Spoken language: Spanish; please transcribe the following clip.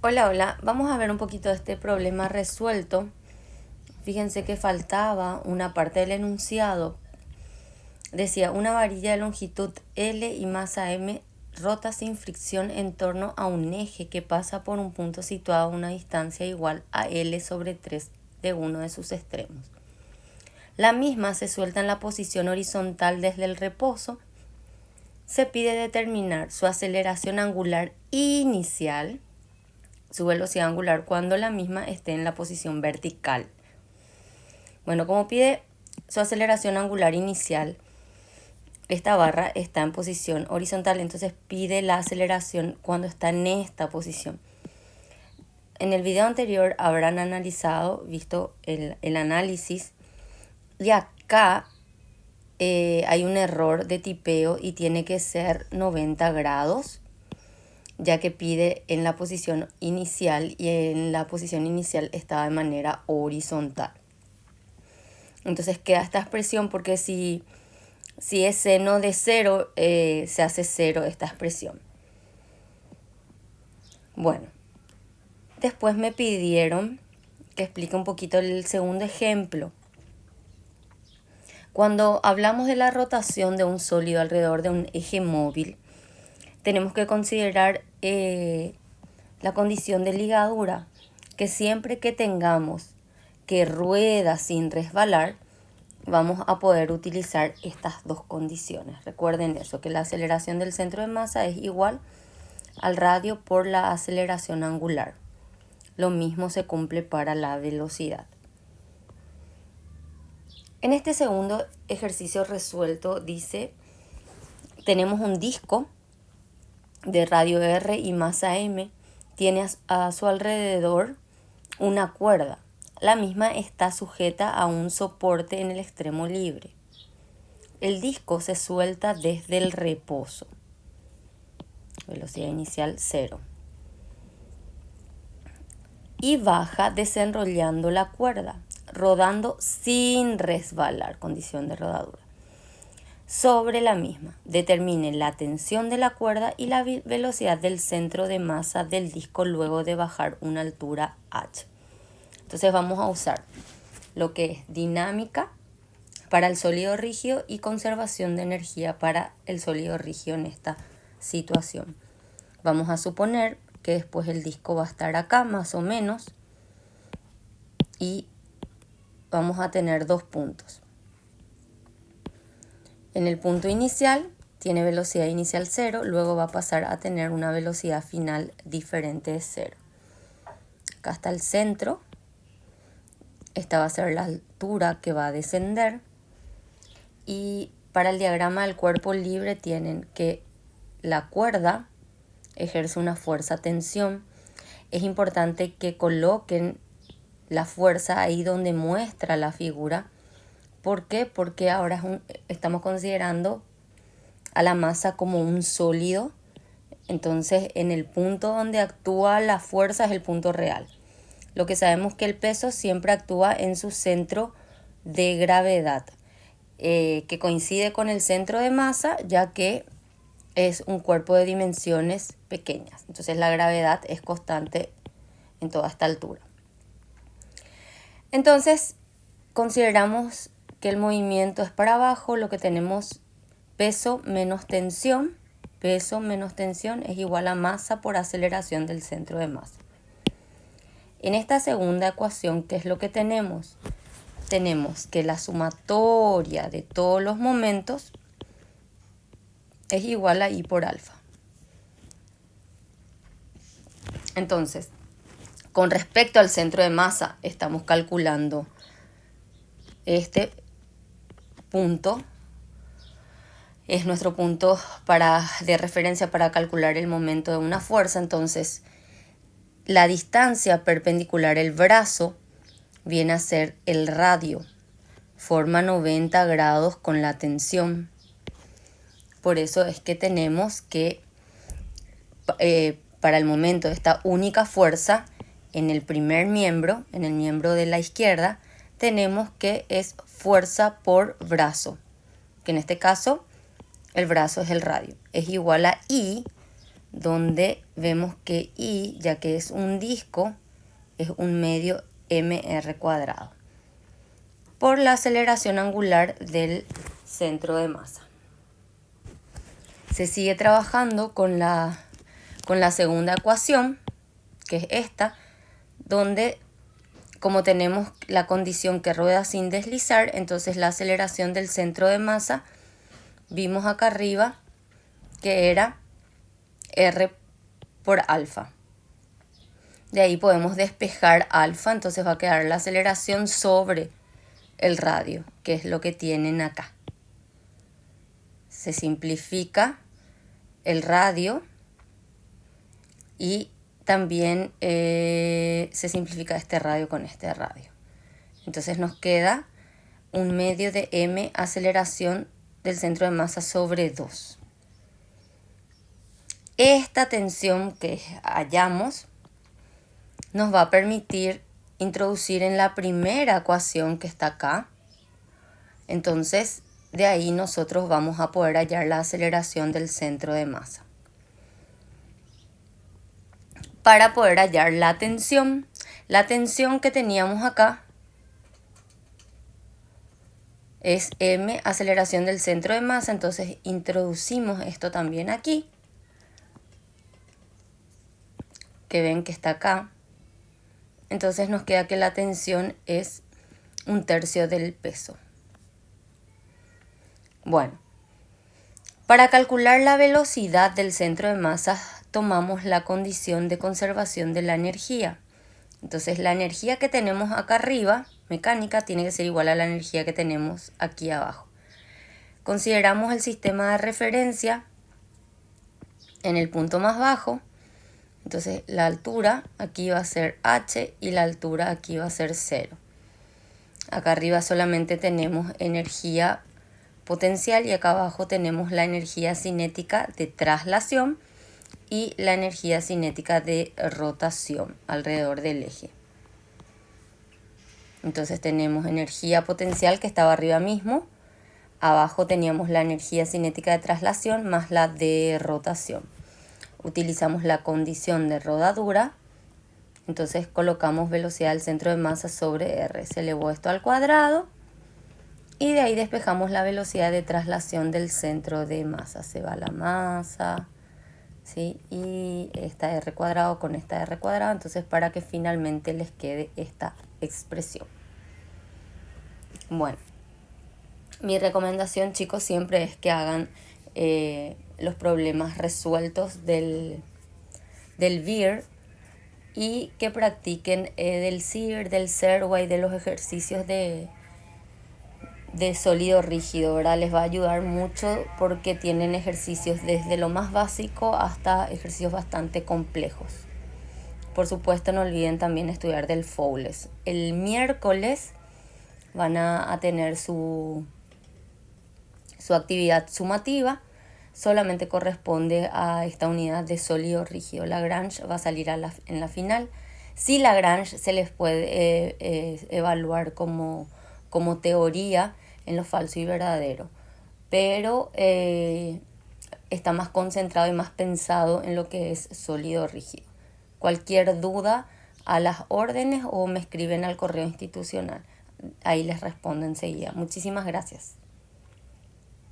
Hola, hola. Vamos a ver un poquito de este problema resuelto. Fíjense que faltaba una parte del enunciado. Decía, una varilla de longitud L y masa M rota sin fricción en torno a un eje que pasa por un punto situado a una distancia igual a L sobre 3 de uno de sus extremos. La misma se suelta en la posición horizontal desde el reposo. Se pide determinar su aceleración angular inicial, su velocidad angular cuando la misma esté en la posición vertical. Bueno, como pide su aceleración angular inicial, esta barra está en posición horizontal, entonces pide la aceleración cuando está en esta posición. En el video anterior habrán visto el análisis, y acá hay un error de tipeo y tiene que ser 90 grados, ya que pide en la posición inicial y en la posición inicial está de manera horizontal. Entonces queda esta expresión porque si es seno de 0, se hace 0 esta expresión. Bueno, después me pidieron que explique un poquito el segundo ejemplo. Cuando hablamos de la rotación de un sólido alrededor de un eje móvil, tenemos que considerar la condición de ligadura, que siempre que tengamos que rueda sin resbalar, vamos a poder utilizar estas dos condiciones. Recuerden eso, que la aceleración del centro de masa es igual al radio por la aceleración angular. Lo mismo se cumple para la velocidad. En este segundo ejercicio resuelto dice, tenemos un disco de radio R y masa M, tiene a su alrededor una cuerda. La misma está sujeta a un soporte en el extremo libre. El disco se suelta desde el reposo. Velocidad inicial 0. Y baja desenrollando la cuerda, rodando sin resbalar, condición de rodadura. Sobre la misma, determine la tensión de la cuerda y la velocidad del centro de masa del disco luego de bajar una altura h. Entonces vamos a usar lo que es dinámica para el sólido rígido y conservación de energía para el sólido rígido en esta situación. Vamos a suponer que después el disco va a estar acá más o menos y vamos a tener dos puntos. En el punto inicial tiene velocidad inicial 0, luego va a pasar a tener una velocidad final diferente de 0. Acá está el centro. Esta va a ser la altura que va a descender. Y para el diagrama del cuerpo libre tienen que la cuerda ejerce una fuerza-tensión. Es importante que coloquen la fuerza ahí donde muestra la figura. ¿Por qué? Porque ahora estamos considerando a la masa como un sólido. Entonces, en el punto donde actúa la fuerza es el punto real. Lo que sabemos que el peso siempre actúa en su centro de gravedad, que coincide con el centro de masa, ya que es un cuerpo de dimensiones pequeñas. Entonces, la gravedad es constante en toda esta altura. Entonces, consideramos que el movimiento es para abajo, lo que tenemos peso menos tensión. Peso menos tensión es igual a masa por aceleración del centro de masa. En esta segunda ecuación, ¿qué es lo que tenemos? Tenemos que la sumatoria de todos los momentos es igual a I por alfa. Entonces, con respecto al centro de masa, estamos calculando este punto. Es nuestro punto de referencia para calcular el momento de una fuerza. Entonces, la distancia perpendicular al brazo viene a ser el radio. Forma 90 grados con la tensión. Por eso es que tenemos que, para el momento de esta única fuerza, en el primer miembro, en el miembro de la izquierda, tenemos que es fuerza por brazo, que en este caso el brazo es el radio. Es igual a I donde vemos que I, ya que es un disco, es un medio mr², por la aceleración angular del centro de masa. Se sigue trabajando con la segunda ecuación, que es esta, donde como tenemos la condición que rueda sin deslizar, entonces la aceleración del centro de masa, vimos acá arriba que era R por alfa. De ahí podemos despejar alfa, entonces va a quedar la aceleración sobre el radio, que es lo que tienen acá. Se simplifica el radio y también se simplifica este radio con este radio. Entonces nos queda un medio de m aceleración del centro de masa sobre 2. Esta tensión que hallamos nos va a permitir introducir en la primera ecuación que está acá. Entonces de ahí nosotros vamos a poder hallar la aceleración del centro de masa. Para poder hallar la tensión que teníamos acá es m aceleración del centro de masa, entonces introducimos esto también aquí, que ven que está acá. Entonces nos queda que la tensión es 1/3 del peso. Bueno, para calcular la velocidad del centro de masa tomamos la condición de conservación de la energía. Entonces la energía que tenemos acá arriba, mecánica, tiene que ser igual a la energía que tenemos aquí abajo. Consideramos el sistema de referencia en el punto más bajo. Entonces la altura aquí va a ser h y la altura aquí va a ser 0. Acá arriba solamente tenemos energía potencial y acá abajo tenemos la energía cinética de traslación y la energía cinética de rotación alrededor del eje. Entonces tenemos energía potencial que estaba arriba mismo, abajo teníamos la energía cinética de traslación más la de rotación. Utilizamos la condición de rodadura, entonces colocamos velocidad del centro de masa sobre r, se elevó esto al cuadrado y de ahí despejamos la velocidad de traslación del centro de masa. Se va la masa, ¿sí? Y esta r² con esta r², entonces para que finalmente les quede esta expresión. Bueno, mi recomendación, chicos, siempre es que hagan los problemas resueltos del VIR y que practiquen del SIR, del SERWA, de los ejercicios de sólido rígido, ¿verdad? Les va a ayudar mucho porque tienen ejercicios desde lo más básico hasta ejercicios bastante complejos. Por supuesto, no olviden también estudiar del Fowles. El miércoles van a tener su actividad sumativa, solamente corresponde a esta unidad de sólido rígido. Lagrange va a salir en la final. Sí, Lagrange se les puede evaluar como teoría en lo falso y verdadero, pero está más concentrado y más pensado en lo que es sólido rígido. Cualquier duda, a las órdenes o me escriben al correo institucional. Ahí les respondo enseguida. Muchísimas gracias.